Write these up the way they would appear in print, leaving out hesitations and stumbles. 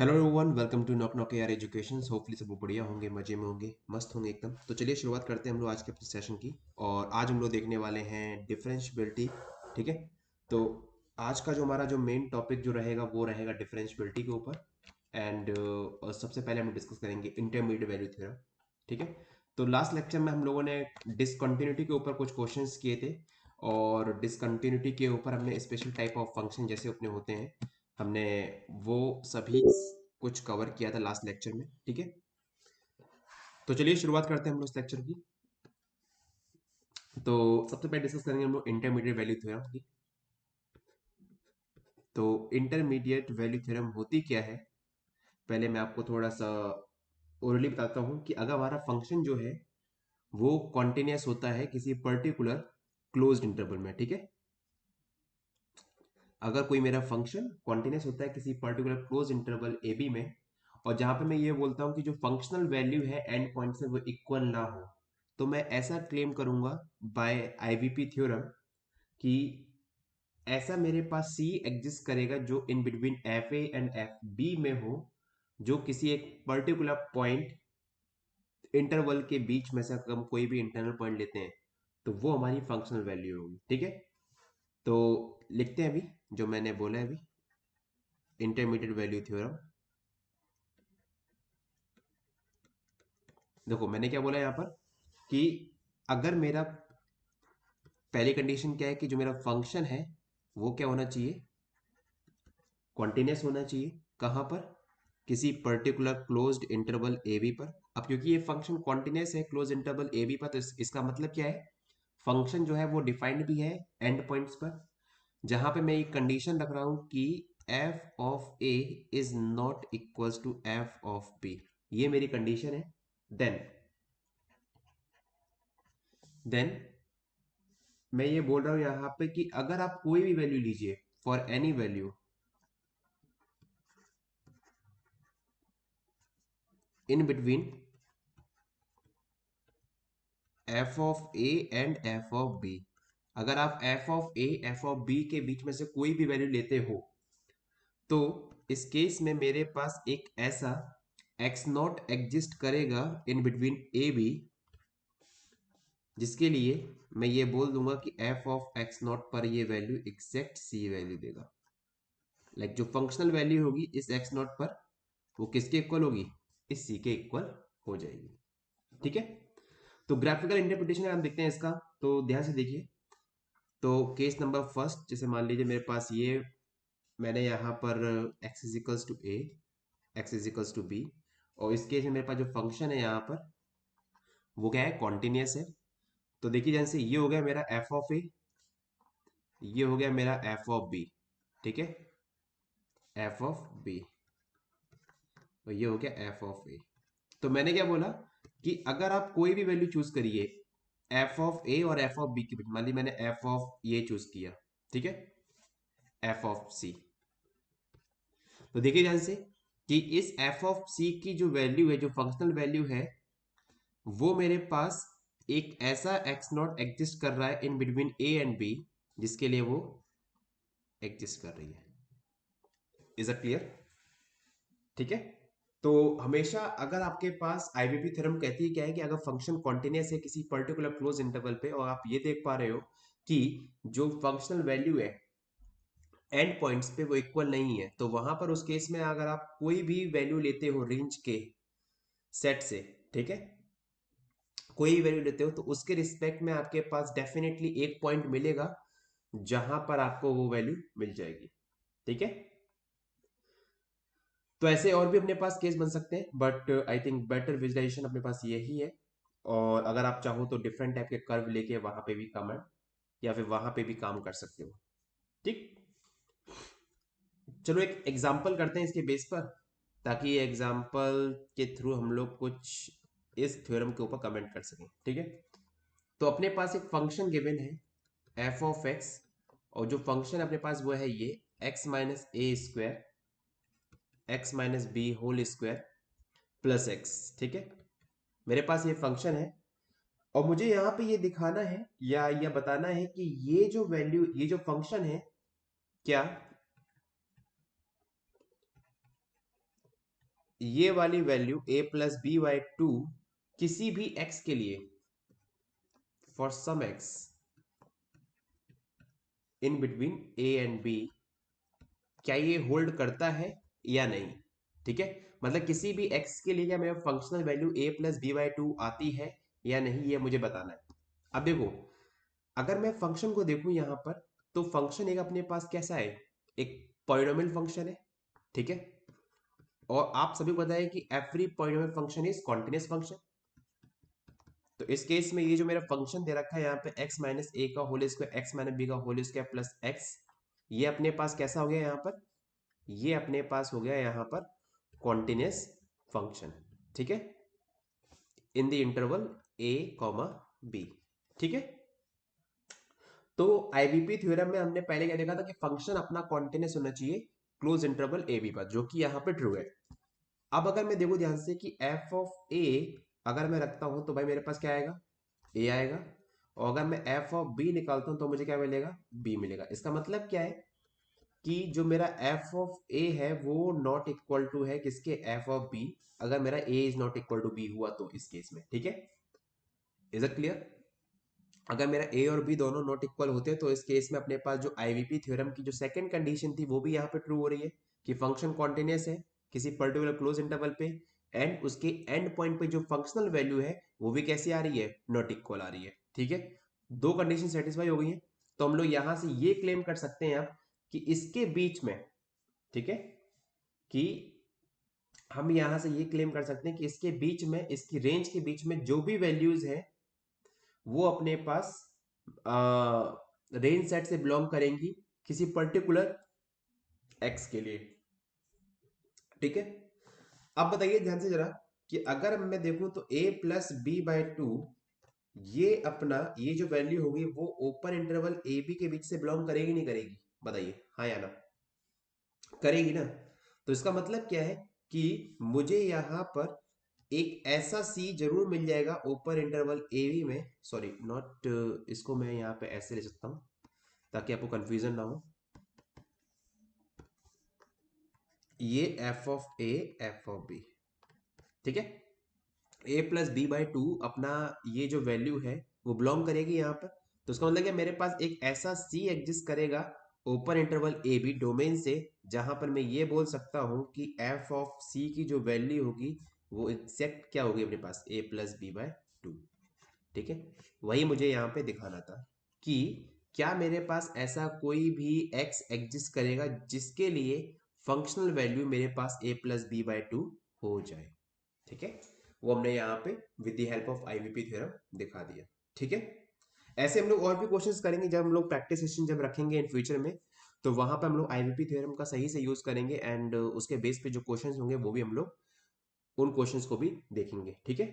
Hello everyone, welcome to knock knock यार education. Hopefully सब लोग बढ़िया होंगे, मजे में होंगे, मस्त होंगे एकदम। तो चलिए शुरुआत करते हैं हम लोग आज के अपने सेशन की। और आज हम लोग देखने वाले हैं डिफरेंशियबिलिटी। ठीक है। तो आज का जो हमारा जो मेन टॉपिक जो रहेगा वो रहेगा डिफरेंशियबिलिटी के ऊपर। एंड सबसे पहले हम डिस्कस करेंगे इंटरमीडिएट वैल्यू थ्योरम। ठीक है। तो लास्ट लेक्चर में हम लोगों ने डिसकंटिन्यूटी के ऊपर कुछ क्वेश्चंस किए थे। और डिसकंटिन्यूटी के ऊपर हमने स्पेशल टाइप ऑफ फंक्शन जैसे अपने होते हैं, हमने वो सभी कुछ कवर किया था लास्ट लेक्चर में। ठीक है। तो चलिए शुरुआत करते हैं हम लोग इस लेक्चर की। तो सबसे पहले डिस्कस करेंगे हम लोग इंटरमीडिएट वैल्यू थ्योरम की। तो इंटरमीडिएट वैल्यू थ्योरम होती क्या है, पहले मैं आपको थोड़ा सा ओरली बताता हूँ कि अगर हमारा फंक्शन जो है वो कॉन्टिन्यूस होता है किसी पर्टिकुलर क्लोज्ड इंटरवल में। ठीक है। अगर कोई मेरा फंक्शन कॉन्टिन्यूस होता है किसी particular close interval A B में, और जहां पे मैं ये बोलता हूं कि जो फंक्शनल वैल्यू है एंड पॉइंट से वो इक्वल ना हो, तो मैं ऐसा क्लेम करूंगा बाय आईवीपी थ्योरम कि ऐसा मेरे पास सी एग्जिस्ट करेगा जो in between F A and F B में हो, जो किसी एक पर्टिकुलर पॉइंट इंटरवल के बीच में से हम कोई भी इंटरनल पॉइंट लेते हैं तो वो हमारी फंक्शनल वैल्यू होगी। ठीक है। तो लिखते हैं अभी जो मैंने बोला है अभी, इंटरमीडिएट वैल्यू थ्योरम। देखो मैंने क्या बोला यहाँ पर कि अगर मेरा पहली कंडीशन क्या है कि जो मेरा फंक्शन है वो क्या होना चाहिए, कॉन्टिन्यूस होना चाहिए। कहाँ पर, किसी particular closed interval A B पर। अब क्योंकि ये फंक्शन कॉन्टिन्यूस है क्लोज इंटरवल ए बी पर, तो इसका मतलब क्या है, फंक्शन जो है वो डिफाइंड भी है एंड पॉइंट्स पर। जहां पे मैं एक कंडीशन रख रहा हूं कि F of A is not equals to F of B, ये मेरी कंडीशन है। देन देन मैं ये बोल रहा हूं यहां पे कि अगर आप कोई भी वैल्यू लीजिए, for any value in between F of A and F of B, अगर आप F of A F of B के बीच में से कोई भी वैल्यू लेते हो, तो इस केस में मेरे पास एक ऐसा एक्स नॉट एग्जिस्ट करेगा इन बिटवीन ए बी, जिसके लिए मैं ये बोल दूंगा कि एफ ऑफ एक्स नॉट पर ये वैल्यू एग्जैक्ट सी वैल्यू देगा। लाइक जो फंक्शनल वैल्यू होगी इस एक्स नॉट पर, वो किसके इक्वल होगी, इस सी के इक्वल हो जाएगी। ठीक है। तो ग्राफिकल इंटरप्रिटेशन हम देखते हैं इसका, तो ध्यान से देखिए। तो केस नंबर फर्स्ट, जैसे मान लीजिए मेरे पास ये, मैंने यहाँ पर x equals to A, X equals to B, और इस केस में मेरे पास जो फंक्शन है यहाँ पर वो क्या है, कॉन्टिन्यूस है। तो देखिए जैसे ये हो गया मेरा एफ ऑफ ए, ये हो गया मेरा एफ ऑफ बी। ठीक है, एफ ऑफ बी, और ये हो गया एफ ऑफ ए। तो मैंने क्या बोला कि अगर आप कोई भी वैल्यू चूज करिए एफ ऑफ ए और एफ ऑफ बी के बीच, मान ली मैंने एफ ऑफ ये चूज किया, ठीक है, एफ ऑफ सी, तो देखिए ध्यान से कि इस एफ ऑफ सी की जो वैल्यू है, जो फंक्शनल वैल्यू है, वो मेरे पास एक ऐसा एक्स नॉट एग्जिस्ट कर रहा है in between A and B, जिसके लिए वो एग्जिस्ट कर रही है। Is a clear. ठीक है। तो हमेशा अगर आपके पास आईवीपी थ्योरम कहती है क्या है कि अगर फंक्शन कॉन्टिन्यूस है किसी पर्टिकुलर क्लोज इंटरवल पे, और आप ये देख पा रहे हो कि जो फंक्शनल वैल्यू है एंड पॉइंट्स पे वो इक्वल नहीं है, तो वहां पर उस केस में अगर आप कोई भी वैल्यू लेते हो रेंज के सेट से, ठीक है, कोई वैल्यू लेते हो तो उसके रिस्पेक्ट में आपके पास डेफिनेटली एक पॉइंट मिलेगा जहां पर आपको वो वैल्यू मिल जाएगी। ठीक है। तो ऐसे और भी अपने पास केस बन सकते हैं, but I think better visualization अपने पास यही है। और अगर आप चाहो तो डिफरेंट टाइप के कर्व लेके वहां पे भी कमेंट या फिर वहां पे भी काम कर सकते हो। ठीक। चलो एक एग्जांपल करते हैं इसके बेस पर, ताकि ये एग्जांपल के थ्रू हम लोग कुछ इस थ्योरम के ऊपर कमेंट कर सकें। ठीक है। तो अपने पास एक फंक्शन गिवन है एफ ऑफ एक्स, और जो फंक्शन अपने पास वो है ये x minus a square, x minus b whole square plus x. ठीक है। मेरे पास ये फंक्शन है, और मुझे यहाँ पे ये दिखाना है या यह बताना है कि ये जो वैल्यू, ये जो फंक्शन है, क्या ये वाली value a plus B by two किसी भी x के लिए for some x in between a and b, क्या ये होल्ड करता है या नहीं। ठीक है, मतलब किसी भी x के लिए क्या मेरा functional value a plus B by two आती है या नहीं, ये मुझे बताना है। अब देखो, अगर मैं फंक्शन को देखूं यहां पर, तो फंक्शन एक अपने पास कैसा है, एक पॉलिनोमियल फंक्शन है। ठीक है, और आप सभी को पता है कि every polynomial function is continuous function. तो इस केस में ये जो मेरा फंक्शन दे रखा है यहाँ पे x माइनस ए का whole square x minus B का होल स्क्वायर प्लस एक्स, ये अपने पास कैसा हो गया यहाँ पर, ये अपने पास हो गया यहाँ पर कॉन्टिन्यूअस फंक्शन। ठीक है, in the interval a comma b। ठीक है, तो आईवीपी थ्योरम में हमने पहले क्या देखा था कि फंक्शन अपना कॉन्टिन्यूअस होना चाहिए क्लोज इंटरवल ए बी पर, जो कि यहाँ पे ट्रू है। अब अगर मैं देखूं ध्यान से कि एफ ऑफ ए अगर मैं रखता हूं तो भाई मेरे पास क्या आएगा, ए आएगा, और अगर मैं एफ ऑफ बी निकालता हूं तो मुझे क्या मिलेगा, बी मिलेगा। इसका मतलब क्या है कि जो मेरा एफ ऑफ ए है वो नॉट इक्वल टू है किसके, एफ ऑफ बी, अगर मेरा A is not equal to B हुआ तो इस केस में। ठीक है, इज इट क्लियर। अगर मेरा ए और बी दोनों नॉट इक्वल होते हैं तो इस केस में अपने पास जो आईवीपी थ्योरम की जो सेकंड कंडीशन थी वो भी यहाँ पे ट्रू हो रही है कि फंक्शन कॉन्टिन्यूअस है किसी पर्टिकुलर क्लोज इंटरवल पे, एंड उसके एंड पॉइंट पे जो फंक्शनल वैल्यू है वो भी कैसी आ रही है, नॉट इक्वल आ रही है। ठीक है, दो कंडीशन सेटिस्फाई हो गई है, तो हम लोग यहां से ये क्लेम कर सकते हैं अब कि इसके बीच में, ठीक है, कि हम यहां से ये क्लेम कर सकते हैं कि इसके बीच में, इसकी रेंज के बीच में जो भी वैल्यूज है वो अपने पास रेंज सेट से बिलोंग करेंगी किसी पर्टिकुलर एक्स के लिए। ठीक है, अब बताइए ध्यान से जरा कि अगर मैं देखूं तो a plus B by two, ये अपना ये जो वैल्यू होगी वो ओपन इंटरवल ए बी के बीच से बिलोंग करेगी नहीं करेगी, बताइए हाँ या ना, करेगी ना। तो इसका मतलब क्या है कि मुझे यहां पर एक ऐसा सी जरूर मिल जाएगा ओपन इंटरवल ए बी में, सॉरी नॉट, इसको मैं यहाँ पे ऐसे ले सकता हूं ताकि आपको कंफ्यूजन ना हो। ये F of A F of B, ठीक है, A plus B by two अपना ये जो वैल्यू है वो बिलोंग करेगी यहाँ पर। तो उसका मतलब क्या, मेरे पास एक ऐसा सी एग्जिस्ट करेगा open interval A B domain से, जहां पर मैं ये बोल सकता हूं कि एफ ऑफ सी की जो वैल्यू होगी वो एग्जैक्ट क्या होगी अपने पास, ए प्लस बी बाई टू। ठीक है, वही मुझे यहाँ पे दिखाना था कि क्या मेरे पास ऐसा कोई भी एक्स एग्जिस्ट करेगा जिसके लिए फंक्शनल वैल्यू मेरे पास ए प्लस बी बाई टू हो जाए। ठीक है, वो हमने यहाँ पे with the help of IVP theorem दिखा दिया। ठीक है, ऐसे हम लोग और भी क्वेश्चंस करेंगे जब हम लोग प्रैक्टिस सेशन जब रखेंगे इन फ्यूचर में, तो वहां पे हम लोग आईवीपी थ्योरम का सही से यूज करेंगे, एंड उसके बेस पे जो क्वेश्चंस होंगे वो भी हम लोग उन क्वेश्चंस को भी देखेंगे। ठीक है,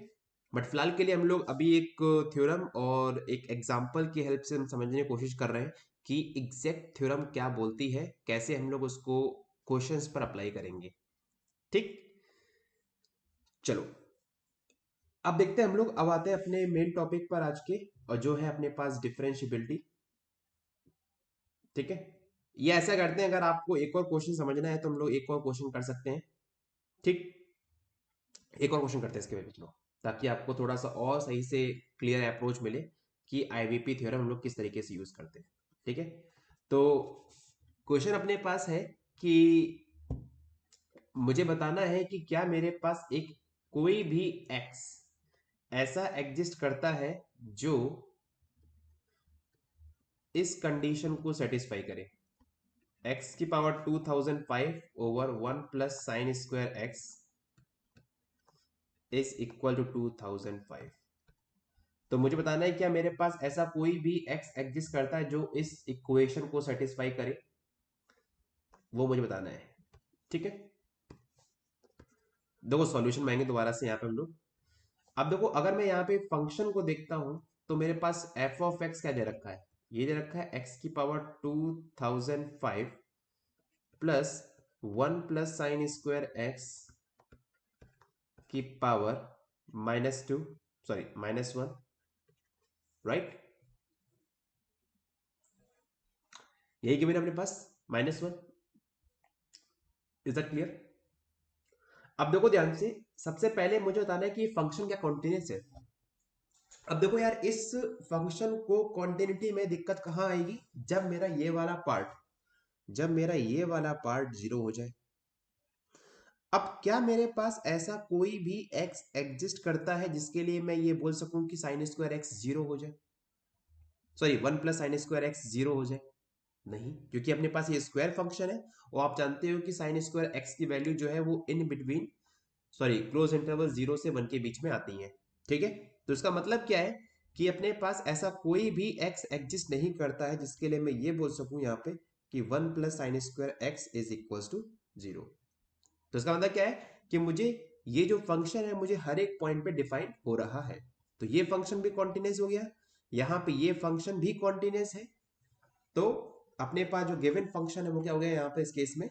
बट फिलहाल के लिए हम लोग अभी एक थ्योरम और एक एग्जांपल की हेल्प से हम समझने की कोशिश कर रहे हैं कि एग्जैक्ट थ्योरम क्या बोलती है, कैसे हम लोग उसको क्वेश्चंस पर अप्लाई करेंगे। ठीक, चलो अब देखते हैं हम लोग, अब आते हैं अपने मेन टॉपिक पर आज के, और जो है अपने पास डिफरेंशिएबिलिटी। ठीक है, ये ऐसा करते हैं, अगर आपको एक और क्वेश्चन समझना है तो हम लोग एक और क्वेश्चन कर सकते हैं। ठीक, एक और क्वेश्चन करते हैं इसके बाद चलो, ताकि आपको थोड़ा सा और सही से क्लियर अप्रोच मिले कि आईवीपी थ्योरम हम लोग किस तरीके से यूज करते हैं। ठीक है, तो क्वेश्चन अपने पास है कि मुझे बताना है कि क्या मेरे पास एक कोई भी एक्स ऐसा एग्जिस्ट करता है जो इस कंडीशन को सेटिस्फाई करे, x की power 2005 over 1 plus sine square X is equal to 2005। तो मुझे बताना है क्या मेरे पास ऐसा कोई भी x एग्जिस्ट करता है जो इस इक्वेशन को सेटिस्फाई करे, वो मुझे बताना है। ठीक है, देखो सॉल्यूशन में आएंगे दोबारा से यहाँ पे हम लोग। अब देखो अगर मैं यहाँ पे फंक्शन को देखता हूं तो मेरे पास f ऑफ x क्या दे रखा है, ये दे रखा है x की power 2005 plus 1 plus sine square x की पावर -2, सॉरी -1, राइट, यही गिवन है अपने पास -1। Is that clear. अब देखो ध्यान से, सबसे पहले मुझे बताना है कि फंक्शन क्या कॉन्टिन्यूस है। अब देखो यार, इस फंक्शन को कॉन्टिन्यूटी में दिक्कत कहाँ आएगी, जब मेरा ये वाला पार्ट, जब मेरा ये वाला पार्ट जीरो हो जाए। अब क्या मेरे पास ऐसा कोई भी x एग्जिस्ट करता है जिसके लिए मैं ये बोल सकूं कि साइन स्क्वायर एक्स जीरो हो जाए, सॉरी 1 + sin² x जीरो हो जाए? नहीं, क्योंकि अपने पास ये स्क्वायर फंक्शन है और आप जानते हो कि साइन स्क्वायर एक्स की वैल्यू जो है वो in between, sorry close interval 0 से 1 के बीच में आती है। ठीक है, तो इसका मतलब क्या है कि अपने पास ऐसा कोई भी x एग्जिस्ट नहीं करता है जिसके लिए मैं ये बोल सकूं यहाँ पे कि 1 + sin² x is equal to 0। तो इसका मतलब क्या है कि मुझे ये जो फंक्शन है मुझे हर एक पॉइंट पे डिफाइन हो रहा है। तो ये फंक्शन भी कॉन्टिन्यूस हो गया, यहाँ पे ये फंक्शन भी कॉन्टिन्यूस है। तो अपने पास जो गिवन फंक्शन है वो क्या हो गया यहाँ पे इस केस में,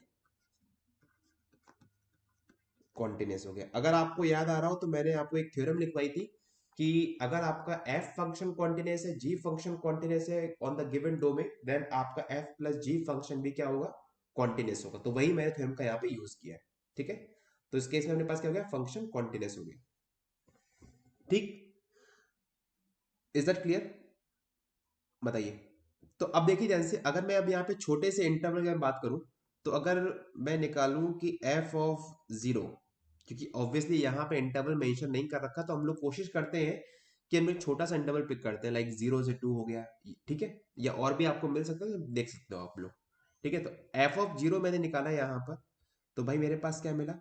कॉन्टिन्यूस हो गया। अगर आपको याद आ रहा हो तो मैंने आपको एक थ्योरम लिखवाई थी कि अगर आपका f फंक्शन कॉन्टिन्यूस है, g फंक्शन कॉन्टिन्यूस है on the given domain, then आपका f + g फंक्शन भी क्या होगा, कॉन्टिन्यूस होगा। तो वही मैंने थ्योरम का यहाँ पे यूज किया है। ठीक है, तो इस केस में अपने पास क्या हो गया, फंक्शन कॉन्टिन्यूस हो गया। ठीक, इज दैट क्लियर, बताइए। तो अब देखिए ध्यान से, अगर मैं अब यहाँ पे छोटे से इंटरवल की बात करूं, तो अगर मैं निकालूं कि f(0), क्योंकि ऑब्वियसली यहाँ पे इंटरवल मेंशन नहीं कर रखा, तो हम लोग कोशिश करते हैं कि हम एक छोटा सा इंटरवल पिक करते हैं, लाइक 0 से 2 हो गया। ठीक है, या और भी आपको मिल सकता है, तो देख सकते हो आप लोग। ठीक है, तो f(0) मैंने निकाला यहाँ पर, तो भाई मेरे पास क्या मिला,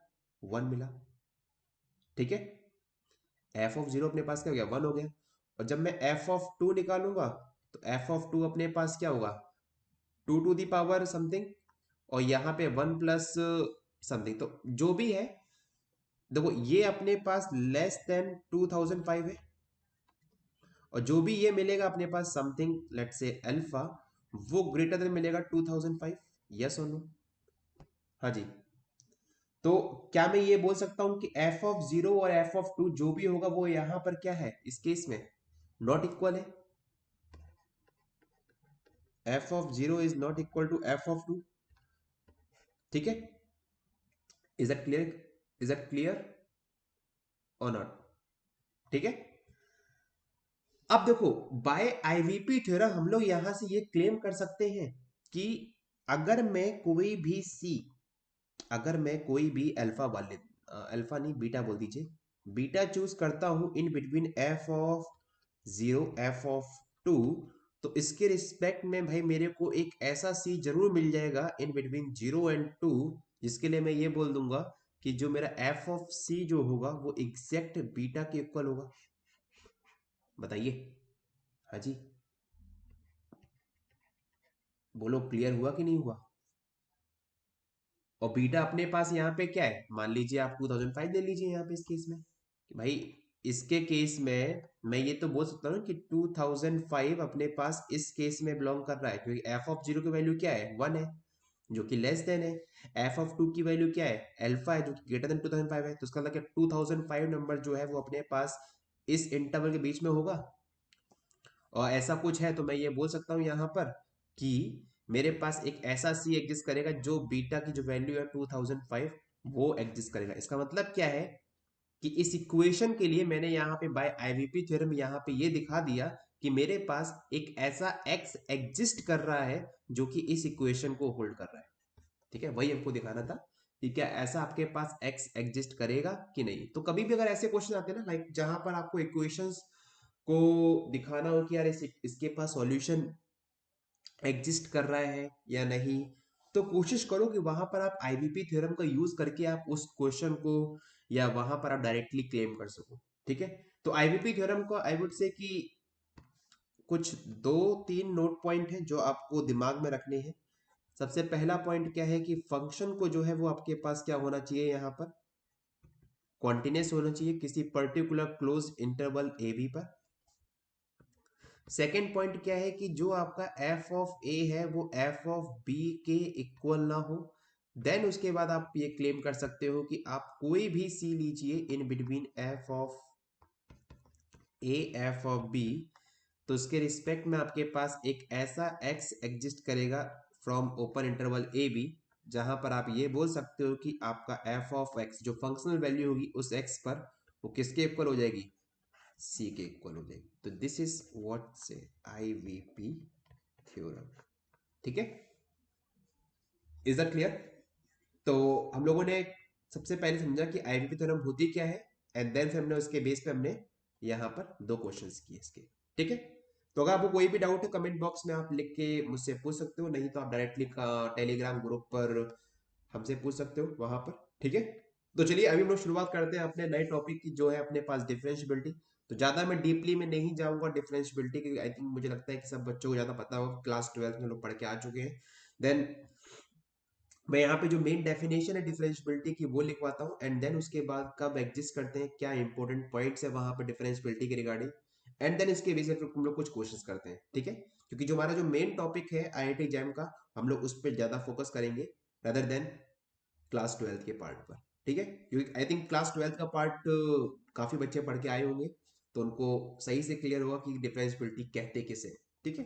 1 मिला। ठीक है, f(0) अपने पास क्या हो गया, 1 हो गया। और जब मैं f(2) निकालूंगा, तो f(2) अपने पास क्या होगा, 2 टू दी पावर समथिंग, और यहाँ पे 1 प्लस समथिंग। तो जो भी है, देखो ये अपने पास लेस देन 2005 है, और जो भी ये मिलेगा अपने पास समथिंग लेट्स से अल्फा, वो ग्रेटर देन मिलेगा 2005। यस और नो? हाँ जी। तो क्या मैं ये बोल सकता हूं कि f(0) और f(2) जो भी होगा वो यहां पर क्या है, इस केस में नॉट इक्वल है। f(0) is not equal to f(2). ठीक है, is that clear, is that clear और नॉट? ठीक है, अब देखो, बाय आईवीपी थ्योरम हम लोग यहां से ये क्लेम कर सकते हैं कि अगर मैं कोई भी सी, अगर मैं कोई भी अल्फा वाले, अल्फा नहीं बीटा बोल दीजिए, बीटा चूज करता हूं इन बिटवीन f(0), f(2), तो इसके रिस्पेक्ट में भाई मेरे को एक ऐसा सी जरूर मिल जाएगा इन बिटवीन 0 एंड 2, जिसके लिए मैं ये बोल दूंगा कि जो मेरा f(c) जो होगा वो एग्जैक्ट बीटा के इक्वल होगा। बताइए, हाँ जी, बोलो क्लियर हुआ कि नहीं हुआ? और बीटा अपने पास यहाँ पे क्या है, मान लीजिए आप 2005 ले लीजिए यहाँ पे इस केस में, कि भाई इसके केस में मैं ये तो बोल सकता हूँ कि 2005 अपने पास इस केस में बिलोंग कर रहा है, क्योंकि f(0) की वैल्यू क्या है, 1 है, जो कि लेस देन है। f(2) की वैल्यू क्या है, अल्फा है, जो कि ग्रेटर देन 2005 है। तो इसका मतलब 2005 नंबर जो है वो अपने पास इस इंटरवल के बीच में होगा। और ऐसा कुछ है तो मैं ये बोल सकता हूँ यहाँ पर कि मेरे पास एक ऐसा सी एग्जिस्ट करेगा जो बीटा की जो वैल्यू है 2005 वो एग्जिस्ट करेगा। इसका मतलब क्या है कि इस इक्वेशन के लिए मैंने यहाँ पे बाय आईवीपी थ्योरम यहाँ पे ये दिखा दिया कि मेरे पास एक ऐसा एक्स एग्जिस्ट कर रहा है जो कि इस इक्वेशन को होल्ड कर रहा है। ठीक है, वही हमको दिखाना था कि क्या ऐसा आपके पास एक्स एग्जिस्ट करेगा कि नहीं। तो कभी भी अगर ऐसे क्वेश्चन आते हैं ना, लाइक जहां पर आपको इक्वेशंस को दिखाना हो कि यार इसके पास सॉल्यूशन एग्जिस्ट कर रहा है या नहीं, तो कोशिश करो कि वहां पर आप आईवीपी थ्योरम का यूज करके आप उस क्वेश्चन को, या वहां पर आप डायरेक्टली क्लेम कर सको। ठीक है, तो आईवीपी थ्योरम को आई वुड से कि कुछ 2-3 नोट पॉइंट हैं जो आपको दिमाग में रखने हैं। सबसे पहला पॉइंट क्या है कि फंक्शन को जो है वो आपके पास क्या होना चाहिए, यहाँ पर कॉन्टिन्यूस होना चाहिए किसी particular close interval A B पर। सेकेंड पॉइंट क्या है कि जो आपका एफ ऑफ ए है वो एफ ऑफ बी के इक्वल ना हो। देन उसके बाद आप ये क्लेम कर सकते हो कि आप कोई भी सी लीजिए in between F of A F of B, तो उसके रिस्पेक्ट में आपके पास एक ऐसा एक्स एग्जिस्ट करेगा from open interval A B जहां पर आप ये बोल सकते हो कि आपका एफ ऑफ एक्स जो फंक्शनल वैल्यू होगी उस एक्स पर वो किसके इक्वल हो जाएगी, सी के इक्वल हो जाएगी। तो दिस इज व्हाट से आईवीपी थ्योरम। ठीक है, इज दैट क्लियर? तो हम लोगों ने सबसे पहले समझा कि आईवीपी थ्योरम होती क्या है, एंड देन फिर हमने उसके बेस पे हमने यहाँ पर दो क्वेश्चंस किए इसके। ठीक है, तो अगर आपको कोई भी डाउट है कमेंट बॉक्स में आप लिख के मुझसे पूछ सकते हो, नहीं तो आप डायरेक्टली टेलीग्राम ग्रुप पर हमसे पूछ सकते हो वहां पर। ठीक है, तो चलिए अभी हम लोग शुरुआत करते हैं अपने नए टॉपिक की, जो है अपने पास डिफरेंशियबिलिटी। तो ज्यादा मैं डीपली में नहीं जाऊंगा डिफरेंशियबिलिटी की, आई थिंक मुझे लगता है कि सब बच्चों को ज्यादा पता होगा, क्लास 12 में लोग पढ़ के आ चुके हैं। देन मैं यहाँ पे जो मेन डेफिनेशन है डिफरेंशियबिलिटी की वो लिखवाता हूँ, एंड देन उसके बाद कब एग्जिस्ट करते हैं, क्या इंपॉर्टेंट पॉइंट्स है वहां पे डिफरेंशियबिलिटी के रिगार्डिंग, एंड देन इसके बेस पे हम लोग कुछ क्वेश्चंस करते हैं। ठीक है, क्योंकि जो हमारा जो मेन टॉपिक है आईआईटी जैम का, हम लोग उस पर ज्यादा फोकस करेंगे रदर देन क्लास 12 के पार्ट पर। ठीक है, क्योंकि आई थिंक क्लास 12 का पार्ट काफी बच्चे पढ़ के आए होंगे, तो उनको सही से क्लियर होगा कि डिफरेंशियबिलिटी कहते किसे। ठीक है,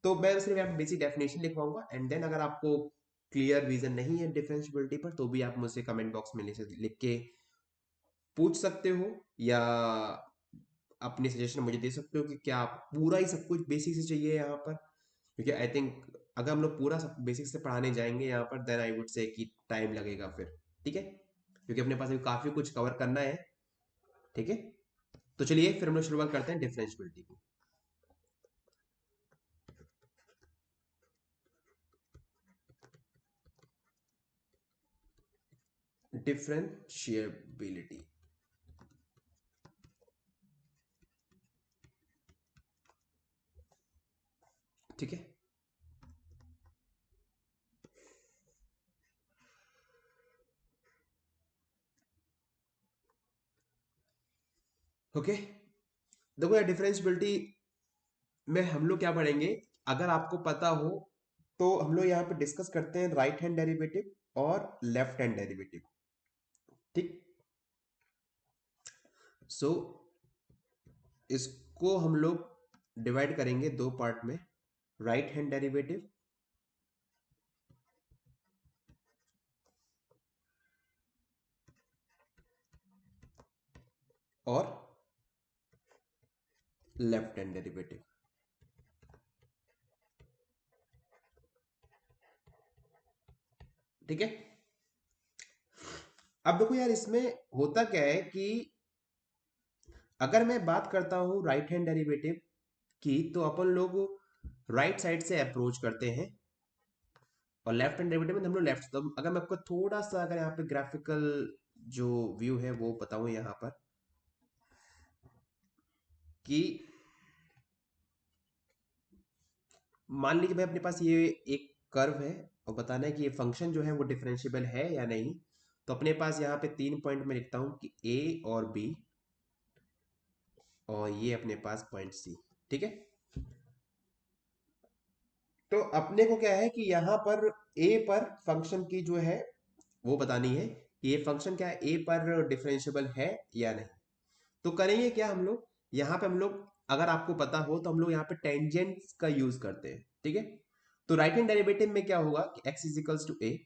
तो मैं सिर्फ यहाँ बेसिक डेफिनेशन लिखवाऊंगा, एंड देन अगर आपको क्लियर रीजन नहीं है डिफरेंशियबिलिटी पर तो भी आप मुझसे कमेंट बॉक्स में लिख के पूछ सकते हो, या अपनी सजेशन मुझे दे सकते हो कि क्या पूरा ही सब कुछ बेसिक से चाहिए यहाँ पर, क्योंकि आई थिंक अगर हम लोग पूरा सब बेसिक से पढ़ाने जाएंगे यहाँ पर, देन आई वुड से कि टाइम लगेगा फिर। ठीक है, क्योंकि अपने पास अभी काफी कुछ कवर करना है। ठीक है, तो चलिए फिर हम लोग शुरुआत करते हैं डिफरेंशियबिलिटी की। डिफरेंशियबिलिटी, ठीक है। ओके, देखो यार डिफरेंशियबिलिटी में हम लोग क्या पढ़ेंगे, अगर आपको पता हो तो हम लोग यहाँ पे डिस्कस करते हैं राइट हैंड डेरिवेटिव और लेफ्ट हैंड डेरिवेटिव। ठीक, सो इसको हम लोग डिवाइड करेंगे दो पार्ट में, राइट हैंड डेरिवेटिव और लेफ्ट हैंड डेरिवेटिव। ठीक है, अब देखो यार इसमें होता क्या है कि अगर मैं बात करता हूं राइट हैंड डेरिवेटिव की, तो अपन लोग राइट साइड से अप्रोच करते हैं, और लेफ्ट हैंड डेरिवेटिव में हम लोग लेफ्ट। तो अगर मैं आपको थोड़ा सा अगर यहाँ पे ग्राफिकल जो व्यू है वो बताऊं यहाँ पर, कि मान लीजिए भाई अपने पास ये एक कर्व है, और बताना है कि ये फंक्शन जो है वो डिफरेंशिएबल है या नहीं। तो अपने पास यहाँ पे 3 पॉइंट में लिखता हूं कि ए और बी, और ये अपने पास पॉइंट सी। ठीक है, तो अपने को क्या है कि यहाँ पर ए पर फंक्शन की जो है वो बतानी है कि ये फंक्शन क्या है, ए पर डिफरेंशिएबल है या नहीं। तो करेंगे क्या हम लोग, यहाँ पे हम लोग अगर आपको पता हो तो हम लोग यहाँ पे टेंजेंट्स का यूज करते हैं। ठीक है, तो राइट हैंड डेरिवेटिव में क्या होगा कि x इज इक्वल्स टू ए,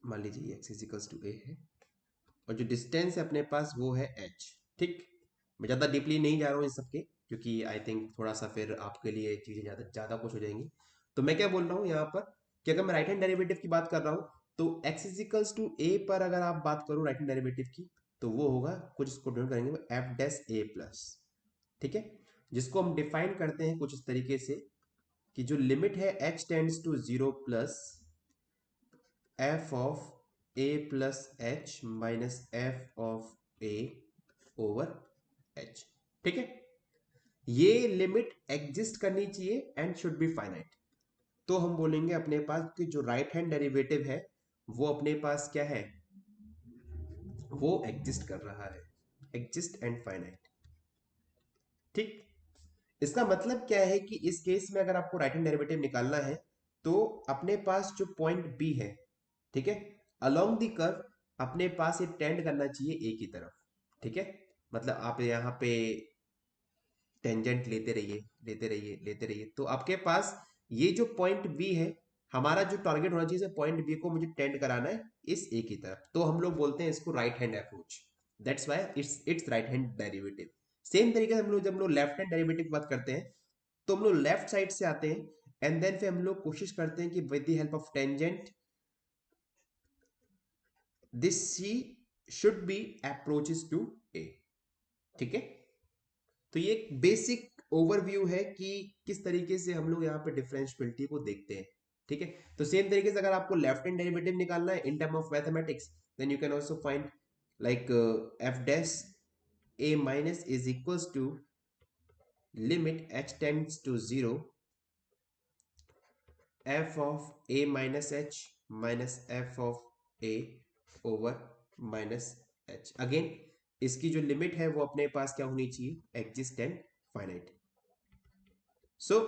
मान लीजिए x इज इक्वल्स टू ए है, और जो डिस्टेंस है अपने पास वो है h। ठीक, मैं ज़्यादा डीपली नहीं जा रहा हूँ इन सबके, क्योंकि आई थिंक थोड़ा सा फिर आपके लिए चीज़ें ज़्यादा ज़्यादा कुछ हो जाएंगी। तो मैं क्या बोल रहा हूँ यहाँ पर कि अगर मैं राइट हैंड डेरिवेटिव की बात कर रहा हूँ, तो x is equals to A पर अगर आप बात करो राइट हैंड डेरिवेटिव की, तो वो होगा कुछ, इसको डिनोट करेंगे एफ डैश ए प्लस। ठीक है, जिसको हम डिफाइन करते हैं कुछ इस तरीके से कि जो लिमिट है h tends to 0 plus F of A plus H minus F of A over H. ठीक है, ये लिमिट एग्जिस्ट करनी चाहिए एंड शुड बी फाइनाइट। तो हम बोलेंगे अपने पास कि जो राइट हैंड डेरिवेटिव है वो अपने पास क्या है, वो एग्जिस्ट कर रहा है, एग्जिस्ट एंड फाइनाइट। ठीक, इसका मतलब क्या है कि इस केस में अगर आपको राइट हैंड डेरिवेटिव निकालना है, तो अपने पास जो पॉइंट बी है, ठीक है, अलोंग दी कर्व अपने पास ये टेंड करना चाहिए ए की तरफ। ठीक है, मतलब आप यहाँ पे टेंजेंट लेते रहिए लेते रहिए लेते रहिए, तो आपके पास ये जो पॉइंट बी है हमारा जो टारगेट होना चाहिए पॉइंट बी को मुझे टेंड कराना है इस ए की तरफ, तो हम लोग बोलते हैं इसको right hand approach, that's why it's right hand derivative. Same तरीके से हम लोग जब हम लोग लेफ्ट हैंड डेरिवेटिव की बात करते हैं तो हम लोग लेफ्ट साइड से आते हैं एंड देन फिर हम लोग कोशिश करते हैं कि with the help of tangent this C should be approaches to A. ठीक है, तो ये एक बेसिक ओवरव्यू है कि किस तरीके से हम लोग यहाँ पे डिफरेंशियबिलिटी को देखते हैं। ठीक है, तो सेम तरीके से अगर आपको लेफ्ट हैंड डेरिवेटिव निकालना है in term of mathematics, then you can also find like F dash a minus is equals to limit h tends to 0 f of a minus h minus f of a over minus h। Again इसकी जो limit है वो अपने पास क्या होनी चाहिए, existent finite. सो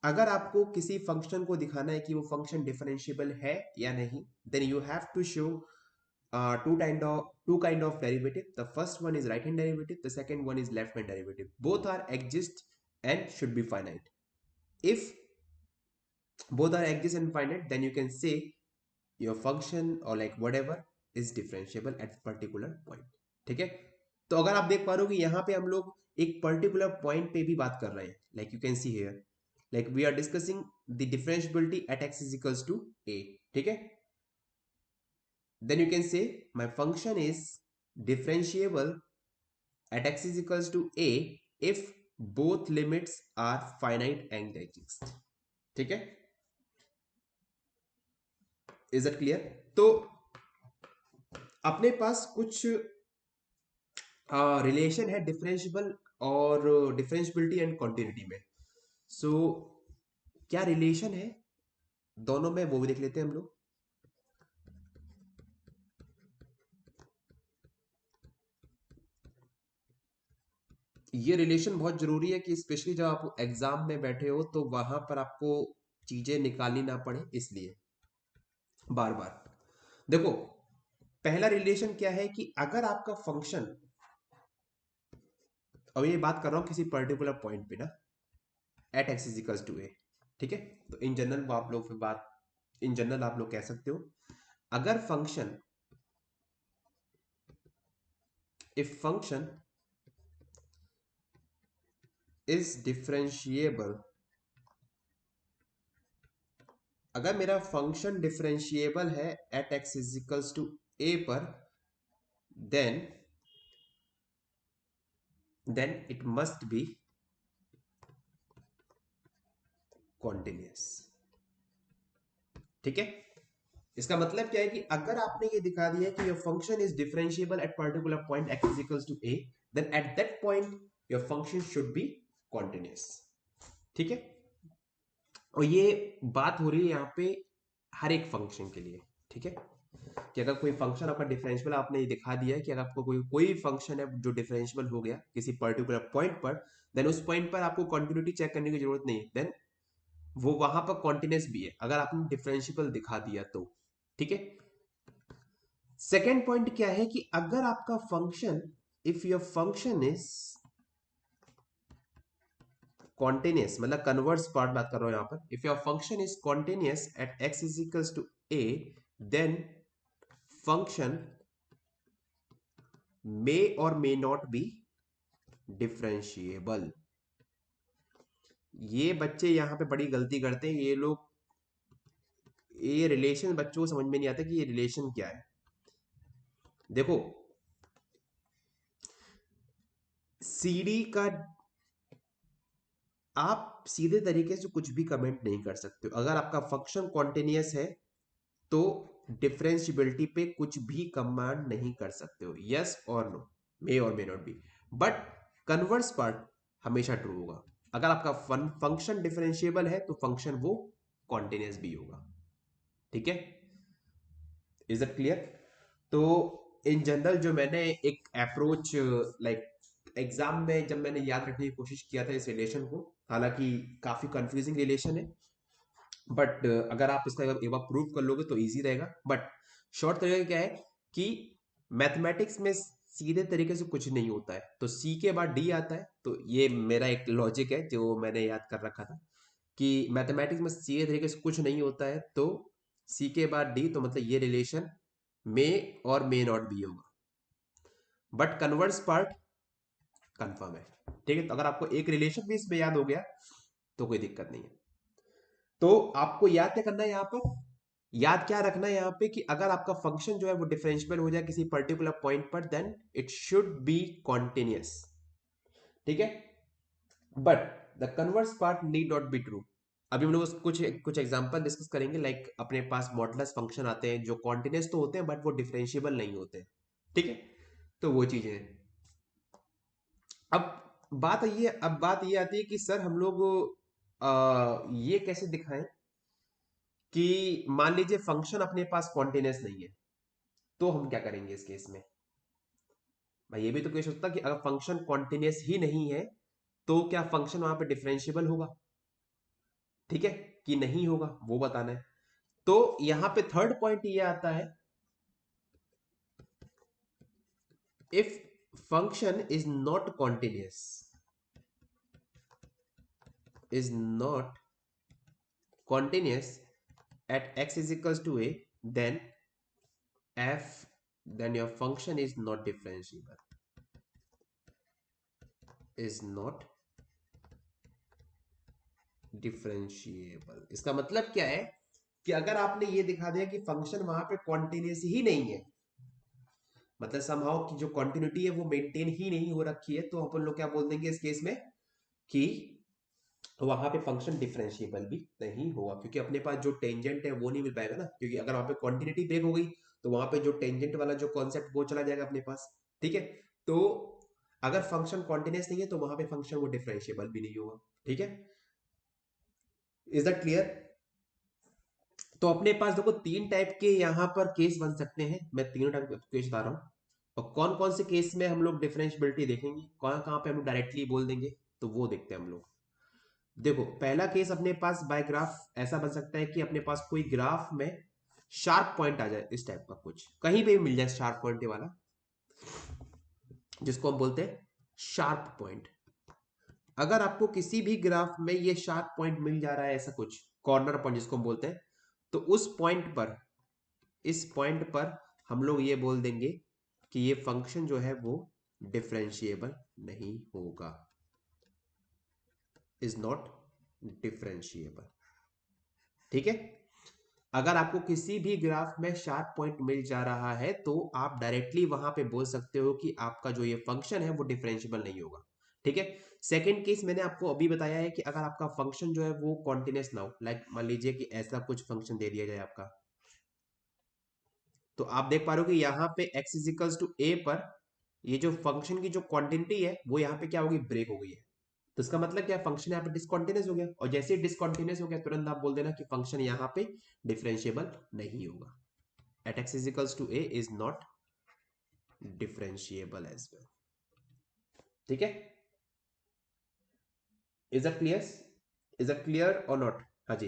अगर आपको किसी फंक्शन को दिखाना है कि वो फंक्शन डिफरेंशिएबल है या नहीं, then you have to show two kind of derivative. The first one is right hand derivative, the second one is left hand derivative. Both are exist and should be finite. If both are exist and finite, then you can say your function or like whatever is differentiable at particular point। ठीक है, तो अगर आप देख पा रहे हो कि यहाँ पे हम लोग एक पर्टिकुलर पॉइंट पे भी बात कर रहे हैं, like you can see here, like we are discussing the differentiability at x is equals to a। ठीक है, then you can say my function is differentiable at x is equals to a if both limits are finite and exist। ठीक है, is it clear? तो अपने पास कुछ relation है differentiable और differentiability and continuity में। सो क्या रिलेशन है दोनों में वो भी देख लेते हैं हम लोग। ये रिलेशन बहुत जरूरी है कि स्पेशली जब आप एग्जाम में बैठे हो तो वहां पर आपको चीजें निकालनी ना पड़े, इसलिए बार बार देखो। पहला रिलेशन क्या है कि अगर आपका फंक्शन, और ये बात कर रहा हूं किसी पर्टिकुलर पॉइंट पे ना, at x is equals to A. ठीक है, तो इन जनरल आप लोग फिर बात, इन जनरल आप लोग कह सकते हो अगर function, if function is differentiable, अगर मेरा फंक्शन डिफरेंशिएबल है at x is equals to A पर, then it must be continuous. ठीक है, इसका मतलब क्या है कि अगर आपने ये दिखा दिया कि your function is differentiable at particular point x is equals to a, then at that point your function should be continuous. ठीक है, और ये बात हो रही है यहाँ पे हर एक फंक्शन के लिए। ठीक है, कि अगर कोई फंक्शन आपका डिफरेंशिएबल, आपने ये दिखा दिया है कि अगर आपको कोई फंक्शन है जो डिफरेंशिएबल हो गया किसी पर्टिकुलर पॉइंट पर, देन उस पॉइंट पर आपको कंटिन्यूटी चेक करने की जरूरत नहीं है, देन वो वहां पर कॉन्टिन्यूअस भी है अगर आपने डिफरेंशिएबल दिखा दिया तो। ठीक है, सेकेंड पॉइंट क्या है कि अगर आपका function, if your function is continuous, मतलब कन्वर्स पार्ट बात कर रहा हूं यहां पर, if your function is continuous at x is equals to A, then function may और मे नॉट बी डिफरेंशिएबल। ये बच्चे यहां पे बड़ी गलती करते हैं ये लोग, ये रिलेशन बच्चों को समझ में नहीं आता कि ये रिलेशन क्या है। देखो सीडी का आप सीधे तरीके से कुछ भी कमेंट नहीं कर सकते हो। अगर आपका फंक्शन कॉन्टिन्यूअस है तो डिफरेंशिएबिलिटी पे कुछ भी कमांड नहीं कर सकते हो, यस और नो, मे और may not be, but converse part हमेशा ट्रू होगा। अगर आपका फंक्शन डिफरेंशिएबल है तो फंक्शन वो कॉन्टिन्यूअस भी होगा। ठीक है, इज इट क्लियर? तो इन जनरल जो मैंने एक अप्रोच लाइक एग्जाम में जब मैंने याद रखने की कोशिश किया था इस रिलेशन को, हालांकि काफी कंफ्यूजिंग रिलेशन है, बट अगर आप इसका एक बार प्रूव कर लोगे तो इजी रहेगा। बट शॉर्ट तरीका क्या है कि मैथमेटिक्स में सीधे तरीके से कुछ नहीं होता है, तो सी के बाद डी आता है, तो ये मेरा एक लॉजिक है जो मैंने याद कर रखा था। कि मैथमेटिक्स में सीधे तरीके से कुछ नहीं होता है, तो सी के बाद डी, तो मतलब ये रिलेशन मे और मे नॉट बी होगा, बट कन्वर्स पार्ट कंफर्म है। ठीक है, तो अगर आपको एक रिलेशन भी इसमें याद हो गया तो कोई दिक्कत नहीं है। तो आपको याद क्या करना है यहाँ पर, याद क्या रखना है यहाँ पे कि अगर आपका फंक्शन जो है वो डिफरेंशियल हो जाए किसी पर्टिकुलर पॉइंट पर, then it should be continuous. ठीक है, but the converse part need not be true. अभी हम लोग कुछ कुछ एग्जांपल डिस्कस करेंगे, लाइक अपने पास मॉडुलस फंक्शन आते हैं जो कॉन्टिन्यूअस तो होते हैं बट वो डिफरेंशिएबल नहीं होते। ठीक है, तो वो चीजें हैं। अब बात ये आती है कि सर हम लोग ये कैसे दिखाएं कि मान लीजिए फंक्शन अपने पास कॉन्टिन्यूअस नहीं है, तो हम क्या करेंगे इस केस में। भाई ये भी तो कोई सोचता कि अगर फंक्शन कॉन्टिन्यूअस ही नहीं है तो क्या फंक्शन वहां पे डिफरेंशिएबल होगा, ठीक है, कि नहीं होगा, वो बताना है। तो यहां पे थर्ड पॉइंट ये आता है, if function is not continuous at x is equals to a, then f then your function is not differentiable, is not differentiable। इसका मतलब क्या है कि अगर आपने ये दिखा दिया कि फंक्शन वहां पे कॉन्टिन्यूस ही नहीं है, मतलब समहाउ की जो कॉन्टिन्यूटी है वो मेंटेन ही नहीं हो रखी है, तो अपन लोग क्या बोल देंगे इस केस में कि वहां पे फंक्शन डिफरेंशिएबल भी नहीं होगा, क्योंकि अपने पास जो टेंजेंट है वो नहीं मिल पाएगा ना, क्योंकि अगर वहां पे क्वांटिटी ब्रेक हो गई तो वहां पे जो टेंजेंट वाला जो कॉन्सेप्ट वो चला जाएगा अपने पास। ठीक है, तो अगर फंक्शन कॉन्टिन्यूस नहीं है तो वहां पे फंक्शन वो डिफरेंशिएबल भी नहीं होगा। ठीक है, इज दैट क्लियर। तो अपने पास देखो तीन टाइप के यहाँ पर केस बन सकते हैं, मैं तीनों टाइप के केस बता रहा हूँ, और कौन कौन से केस में हम लोग डिफरेंशियबिलिटी देखेंगे, कौन कहाँ पे हम लोग डायरेक्टली बोल देंगे, तो वो देखते हैं हम लोग। देखो पहला केस अपने पास बाय ग्राफ ऐसा बन सकता है कि अपने पास कोई ग्राफ में शार्प पॉइंट आ जाए, इस टाइप का कुछ कहीं पे भी मिल जाए शार्प पॉइंट वाला, जिसको हम बोलते हैं शार्प पॉइंट। अगर आपको किसी भी ग्राफ में ये शार्प पॉइंट मिल जा रहा है, ऐसा कुछ कॉर्नर पॉइंट जिसको हम बोलते हैं, तो उस पॉइंट पर, इस पॉइंट पर हम लोग ये बोल देंगे कि ये फंक्शन जो है वो डिफरेंशिएबल नहीं होगा, इज नॉट डिफरेंशिएबल। ठीक है, अगर आपको किसी भी ग्राफ में शार्प पॉइंट मिल जा रहा है तो आप डायरेक्टली वहां पे बोल सकते हो कि आपका जो ये फंक्शन है वो डिफरेंशिएबल नहीं होगा। ठीक है, सेकंड केस मैंने आपको अभी बताया है कि अगर आपका फंक्शन जो है वो कॉन्टिन्यूअस ना हो, लाइक मान लीजिए कि ऐसा कुछ फंक्शन दे दिया जाए आपका, तो आप देख पा रहे हो कि यहाँ पे x इजिकल्स टू a पर ये जो फंक्शन की जो क्वांटिटी है वो यहाँ पे क्या होगी, ब्रेक हो गई है। तो इसका मतलब क्या, फंक्शन यहाँ पे डिसकंटिन्यूअस हो गया, और जैसे ही डिसकंटिन्यूअस हो गया तुरंत आप बोल देना कि फंक्शन यहाँ पे डिफरेंशिएबल नहीं होगा, at x is equals to a is not differentiable as well। ठीक है, is that clear, is that clear और नॉट। हाँ जी,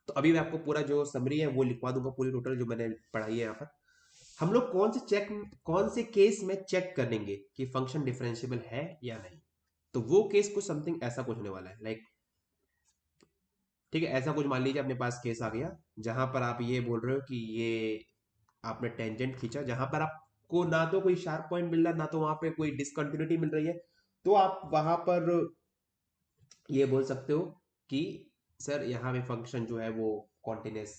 तो अभी मैं आपको पूरा जो समरी है वो लिखवा दूंगा, पूरी टोटल जो मैंने पढ़ाई है यहाँ पर। हम लोग कौन से केस में चेक करेंगे कि फंक्शन डिफरेंशिएबल है या नहीं, तो वो केस कुछ समथिंग ऐसा कुछ होने वाला है, लाइक ठीक है, ऐसा कुछ मान लीजिए अपने पास केस आ गया जहां पर आप ये बोल रहे हो कि ये आपने टेंजेंट खींचा जहां पर आपको ना तो कोई शार्प पॉइंट मिल रहा ना तो वहां पे कोई डिसकंटिन्यूटी मिल रही है, तो आप वहां पर ये बोल सकते हो कि सर यहाँ पे फंक्शन जो है वो कॉन्टिन्यूस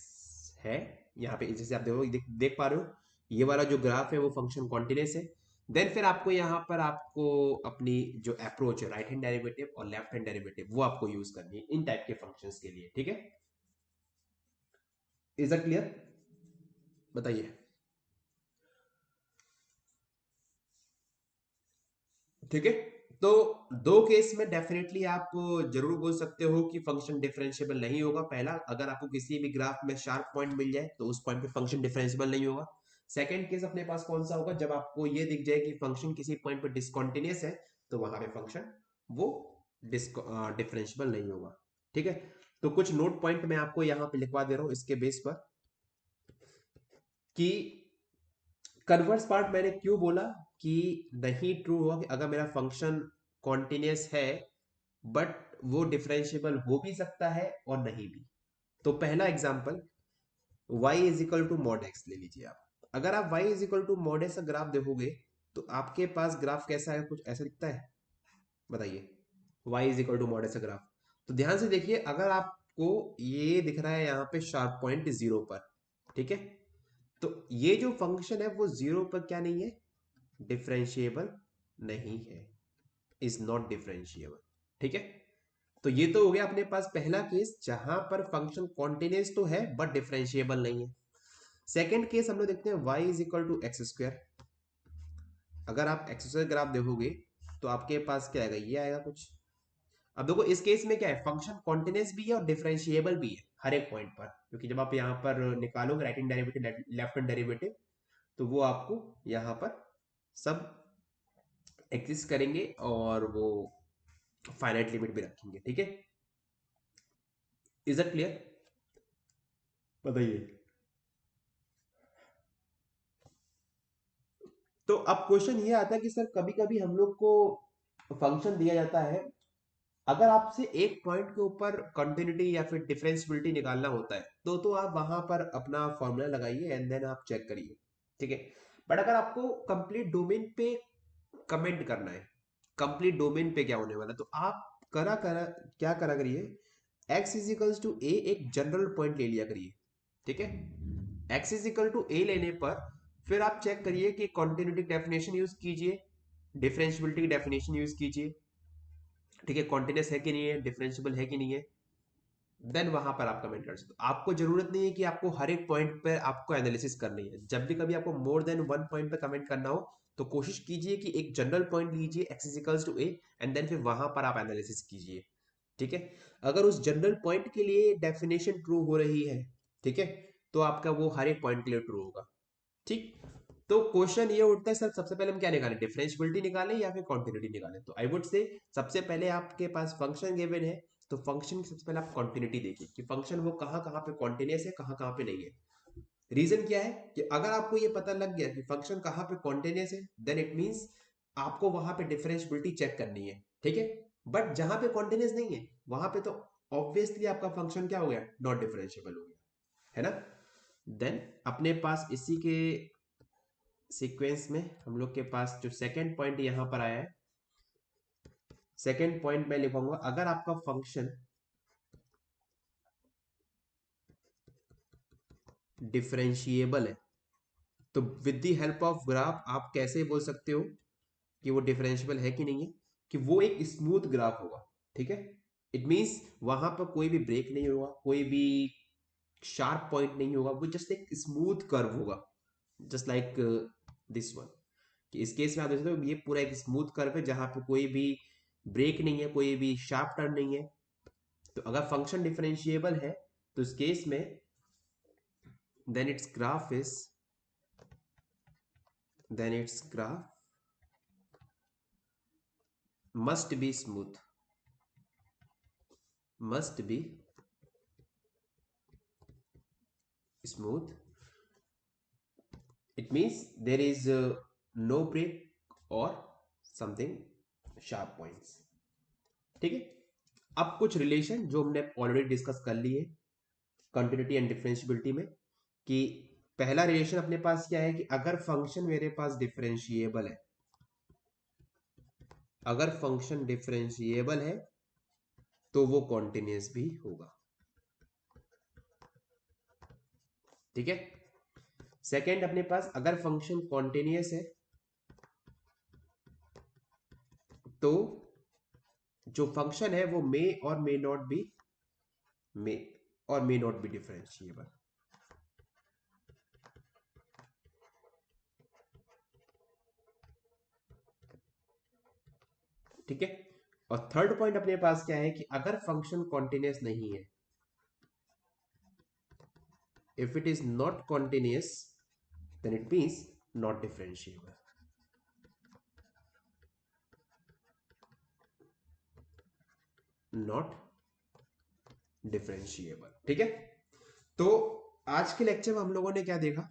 है। यहाँ पे जैसे आप देखो देख पा रहे हो ये वाला जो ग्राफ है वो फंक्शन कॉन्टिन्यूस है। देन फिर आपको यहाँ पर आपको अपनी जो अप्रोच है राइट हैंड डेरिवेटिव और लेफ्ट हैंड डेरिवेटिव वो आपको यूज करनी है इन टाइप के फंक्शंस के लिए। ठीक है, इज दैट क्लियर, बताइए। ठीक है, तो दो केस में डेफिनेटली आप जरूर बोल सकते हो कि फंक्शन डिफरेंशिएबल नहीं होगा। पहला, अगर आपको किसी भी ग्राफ में शार्प पॉइंट मिल जाए तो उस पॉइंट पे फंक्शन डिफरेंशिएबल नहीं होगा। सेकंड केस अपने पास कौन सा होगा, जब आपको ये दिख जाए कि फंक्शन किसी पॉइंट पे डिसकंटिन्यूअस है तो वहां पे फंक्शन वो डिफरेंशिएबल नहीं होगा। ठीक है, तो कुछ नोट पॉइंट मैं आपको यहाँ पे लिखवा दे रहा हूँ इसके बेस पर कि कन्वर्स पार्ट मैंने क्यों बोला कि नहीं ट्रू हुआ कि अगर मेरा फंक्शन कॉन्टिन्यूस है बट वो डिफरेंशिएबल हो भी सकता है और नहीं भी। तो पहला example y is equal to mod X ले लीजिए आप। अगर आप y is equal to mod X का ग्राफ देखोगे तो आपके पास ग्राफ कैसा है, कुछ ऐसा दिखता है, बताइए। y is equal to mod X का ग्राफ, तो ध्यान से देखिए, अगर आपको ये दिख रहा है यहाँ पे शार्प पॉइंट जीरो पर, ठीक है, तो ये जो फंक्शन है वो जीरो पर क्या नहीं है, डिफरेंशिएबल नहीं है, इज नॉट डिफरेंशिएबल। ठीक है, तो ये तो हो गया अपने पास पहला केस जहां पर फंक्शन कॉन्टिन्यूस तो है बट डिफरेंशिएबल नहीं है। सेकंड केस हम लोग देखते हैं y is equal to X square. अगर आप एक्स स्क्वायर ग्राफ देखोगे तो आपके पास क्या आएगा, ये आएगा कुछ। अब देखो इस केस में क्या है, फंक्शन कॉन्टिन्यूस भी है और डिफरेंशिएबल भी है हर एक पॉइंट पर, क्योंकि जब आप यहाँ पर निकालोगे right hand derivative left hand derivative तो वो आपको यहाँ पर सब एग्जिस्ट करेंगे और वो फाइनाइट लिमिट भी रखेंगे। ठीक है, इज इट क्लियर, बताइए। तो अब क्वेश्चन ये आता है कि सर कभी कभी हम लोग को फंक्शन दिया जाता है, अगर आपसे एक पॉइंट के ऊपर कंटिन्यूटी या फिर डिफरेंशियबिलिटी निकालना होता है तो आप वहां पर अपना फॉर्मूला लगाइए एंड देन आप चेक करिए। ठीक है, बट अगर आपको कंप्लीट डोमेन पे कमेंट करना है, कंप्लीट डोमेन पे क्या होने वाला, तो आप करा करा क्या करा करिए, x इज इक्वल्स टू ए एक जनरल पॉइंट ले लिया करिए। ठीक है, x इज इक्वल टू ए लेने पर फिर आप चेक करिए कि कॉन्टिन्यूटी डेफिनेशन यूज कीजिए, डिफरेंशियबिलिटी की डेफिनेशन यूज कीजिए। ठीक है, कॉन्टिन्यूस है कि नहीं है, डिफरेंशियबल है कि नहीं है, देन वहां पर आप कमेंट कर सकते हो। आपको जरूरत नहीं है कि आपको हर एक पॉइंट पर आपको एनालिसिस करनी है। जब भी कभी आपको मोर देन वन पॉइंट पे कमेंट करना हो तो कोशिश कीजिए कि एक जनरल पॉइंट लीजिए x is equals to A and then फिर वहां पर आप एनालिसिस कीजिए। ठीक है, अगर उस जनरल पॉइंट के लिए डेफिनेशन ट्रू हो रही है, ठीक है, तो आपका वो हर एक पॉइंट के लिए ट्रू होगा। ठीक, तो क्वेश्चन ये उठता है सर सबसे पहले हम क्या निकालें, डिफरेंशियबिलिटी निकालें या फिर कॉन्टिन्यूटी निकालें, तो आई वुड से सबसे पहले आपके पास फंक्शन गिवन है तो फंक्शन की सबसे पहले आप कॉन्टिन्यूटी देखिए कि फंक्शन वो कहाँ कहाँ पे कॉन्टिन्यूस है कहाँ कहाँ पे नहीं है। रीजन क्या है कि अगर आपको ये पता लग गया कि फंक्शन कहाँ पे कॉन्टिन्यूस है देन इट मींस आपको वहां पे डिफरेंशियबिलिटी चेक करनी है। ठीक है, बट जहां पे कॉन्टिन्यूस नहीं है वहां पे तो ऑब्वियसली आपका फंक्शन क्या हो गया, नॉट डिफरेंशिएबल हो गया, है ना। देन अपने पास इसी के सीक्वेंस में हम लोग के पास जो सेकंड पॉइंट यहां पर आया है, सेकंड पॉइंट मैं लिखूंगा अगर आपका फंक्शन डिफरेंशिएबल है तो with the help of graph आप कैसे बोल सकते हो कि वो डिफरेंशिएबल है कि नहीं है, कि वो एक स्मूथ ग्राफ होगा। ठीक है, इट मींस वहां पर कोई भी ब्रेक नहीं होगा, कोई भी शार्प पॉइंट नहीं होगा, वो जस्ट एक स्मूथ कर्व होगा, जस्ट लाइक दिस वन। कि इस केस में आप देख सकते हो ये पूरा एक स्मूथ कर्व है जहां पे कोई भी ब्रेक नहीं है, कोई भी शार्प टर्न नहीं है। तो अगर फंक्शन डिफरेंशिएबल है तो इस केस में then its graph is then its graph must be smooth, must be smooth, it means there is no break or something sharp points। ठीक है, अब कुछ रिलेशन जो हमने ऑलरेडी डिस्कस कर लिए कंटिन्यूटी एंड डिफरेंशियबिलिटी में, कि पहला रिलेशन अपने पास क्या है कि अगर फंक्शन मेरे पास डिफरेंशिएबल है, अगर फंक्शन डिफरेंशिएबल है तो वो कॉन्टिन्यूस भी होगा। ठीक है, सेकेंड अपने पास अगर फंक्शन कॉन्टिन्यूस है तो जो फंक्शन है वो मे और मे नॉट बी मे और मे नॉट बी डिफरेंशिएबल। ठीक है, और थर्ड पॉइंट अपने पास क्या है कि अगर फंक्शन कॉन्टिन्यूस नहीं है, if it is not continuous then it means not differentiable. Not differentiable. ठीक है, तो आज के लेक्चर में हम लोगों ने क्या देखा,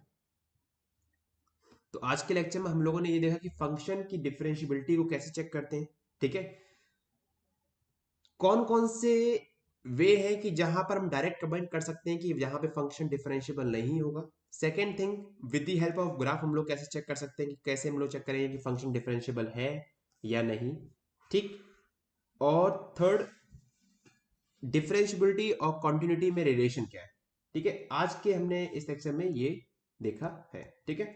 तो आज के लेक्चर में हम लोगों ने ये देखा कि फंक्शन की डिफरेंशिएबिलिटी को कैसे चेक करते हैं। ठीक है, कौन कौन से वे है कि जहां पर हम डायरेक्ट कमेंट कर सकते हैं कि यहाँ पे फंक्शन डिफरेंशिएबल नहीं होगा। Second thing, with the help of graph हम लोग कैसे चेक कर सकते हैं कि कैसे हम लोग चेक करेंगे कि फंक्शन डिफरेंशिएबल है या नहीं। ठीक। और थर्ड, डिफरेंशिएबिलिटी और कॉन्टिन्यूटी में रिलेशन क्या है। ठीक है, आज के हमने इस लेक्चर में ये देखा है। ठीक है,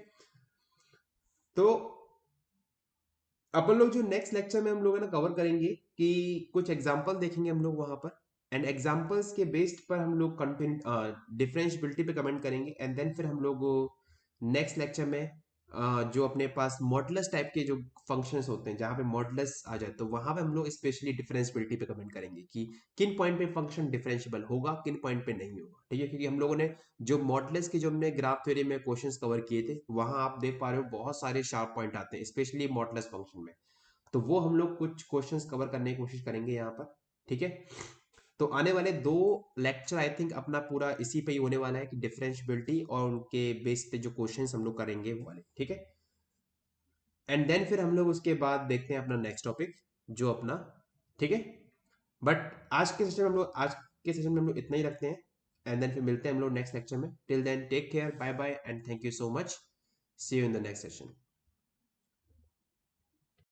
तो अपन लोग जो नेक्स्ट लेक्चर में हम लोग है ना कवर करेंगे कि कुछ एग्जांपल देखेंगे हम लोग वहां पर, एंड एग्जांपल्स के बेस्ड पर हम लोग कंटेंट डिफरेंशिएबिलिटी पे कमेंट करेंगे, एंड देन फिर हम लोग नेक्स्ट लेक्चर में जो अपने पास मॉडुलस टाइप के जो फंक्शंस होते हैं जहां पे मॉडुलस आ जाए तो वहां पे हम लोग स्पेशली डिफरेंशिएबिलिटी पे कमेंट करेंगे कि किन पॉइंट पे फंक्शन डिफरेंशिएबल होगा, किन पॉइंट पे नहीं होगा। ठीक है, क्योंकि हम लोगों ने जो मॉडुलस के जो हमने ग्राफ थ्योरी में क्वेश्चंस कवर किए थे वहां आप देख पा रहे हो बहुत सारे शार्प पॉइंट आते हैं स्पेशली मॉडुलस फंक्शन में। तो वो हम लोग कुछ क्वेश्चंस कवर करने की कोशिश करेंगे यहाँ पर। ठीक है, तो आने वाले 2 लेक्चर आई थिंक अपना पूरा इसी पे ही होने वाला है कि डिफरेंशिएबिलिटी और उनके बेस पे जो क्वेश्चंस हम लोग करेंगे वो वाले। ठीक है, एंड देन फिर हम लोग उसके बाद देखते हैं अपना नेक्स्ट टॉपिक जो अपना। ठीक है, बट आज के सेशन में हम लोग इतना ही रखते हैं, एंड देन फिर मिलते हैं हम लोग नेक्स्ट लेक्चर में। Till then take care, bye bye and thank you so much. See you in the next session.